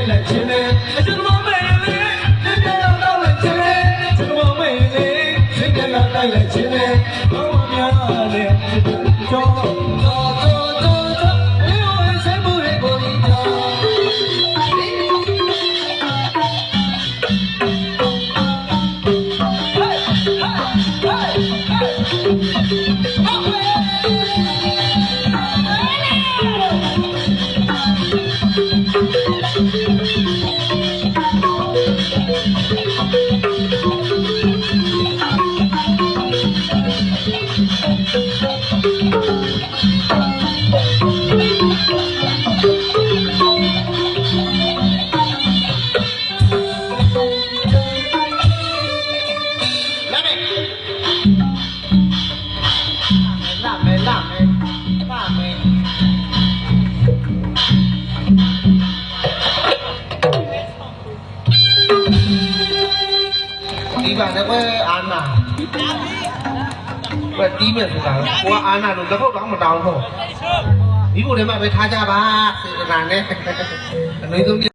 来亲嘞，这个妹嘞，今天要到来亲嘞，这个妹嘞，今天要到来亲嘞，我娘嘞，走。ဒီပါနဲ့ကွယ်အာနာကွယ်တီးမယ်ဆိုတာကိုကအာနာလို့လက်ခုပ်တောင်းမတောင်းဘူးဒီဘုံထဲမှာပဲထားကြပါစေတနာနဲ့အနည်းဆုံး